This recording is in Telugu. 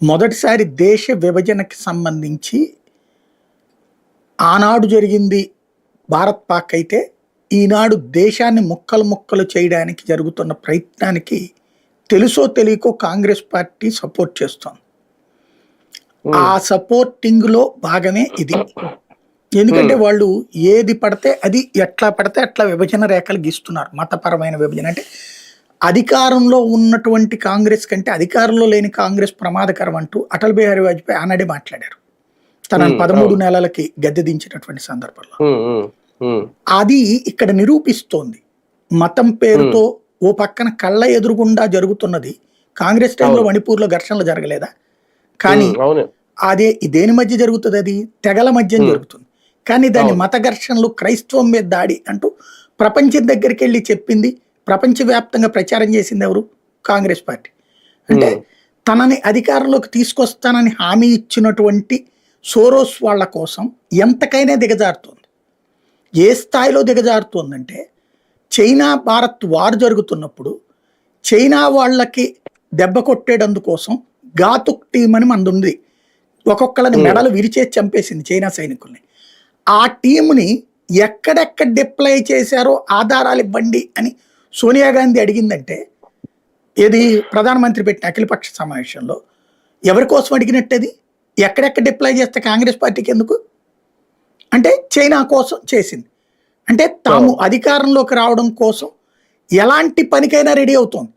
మొదటిసారి దేశ విభజనకి సంబంధించి ఆనాడు జరిగింది భారత్ పాక్ అయితే, ఈనాడు దేశాన్ని ముక్కలు ముక్కలు చేయడానికి జరుగుతున్న ప్రయత్నానికి తెలుసో తెలియకో కాంగ్రెస్ పార్టీ సపోర్ట్ చేస్తోంది. ఆ సపోర్టింగ్‌లో భాగమే ఇది. ఎందుకంటే హ్మ్. వాళ్ళు ఏది పడితే అది, ఎట్లా పడితే అట్లా విభజన రేఖలు గీస్తున్నారు. మతపరమైన విభజన అంటే అధికారంలో ఉన్నటువంటి కాంగ్రెస్ కంటే అధికారంలో లేని కాంగ్రెస్ ప్రమాదకరం అంటూ అటల్ బిహారీ వాజ్పేయి ఆనాడే మాట్లాడారు. తనని 13 అవును. నెలలకి గద్దె దించినటువంటి సందర్భంలో. హ్మ్. హ్మ్. హ్మ్. అది ఇక్కడ నిరూపిస్తోంది. మతం హ్మ్. పేరుతో ఓ పక్కన కళ్ళ ఎదురుగుండా జరుగుతున్నది. కాంగ్రెస్ టైంలో అవును. మణిపూర్‌లో ఘర్షణలు జరగలేదా? కానీ అవును. అదే దేని మధ్య జరుగుతదది? తెగల మధ్యన హ్మ్. జరుగుతుంది. కానీ దాన్ని అవును. మత ఘర్షణలు, క్రైస్తవం మీద దాడి అంటూ ప్రపంచం దగ్గరికెళ్లి చెప్పింది, ప్రపంచవ్యాప్తంగా ప్రచారం చేసిందెవరు? కాంగ్రెస్ పార్టీ. అంటే హ్మ్. తనని అధికారంలోకి తీసుకొస్తానని హామీ ఇచ్చినటువంటి సోరోస్ వాళ్ళ కోసం ఎంతకైనా దిగజారుతోంది. ఏ స్థాయిలో దిగజారుతోందంటే, చైనా, భారత్ వార్ జరుగుతున్నప్పుడు చైనా వాళ్ళకి దెబ్బ కొట్టేటందుకోసం ఘాతుక్ టీమ్ అని మనదుంది. ఒక్కొక్కళ్ళని హ్మ్. మెడలు విరిచేసి చంపేసింది చైనా సైనికుల్ని. ఆ టీమ్‌ని ఎక్కడెక్కడ డిప్లాయ్ చేశారో ఆధారాలివ్వండి అని సోనియా గాంధీ అడిగిందంటే, ఏది ప్రధానమంత్రి పెట్టిన అఖిలపక్ష సమావేశంలో ఎవరి కోసం అడిగినట్టది? ఎక్కడెక్కడ డిప్లాయ్ చేస్తే కాంగ్రెస్ పార్టీకెందుకు? అంటే చైనా కోసం చేసింది. అంటే తాము అవును. అధికారంలోకి రావడం కోసం ఎలాంటి పనికైనా రెడీ అవుతోంది.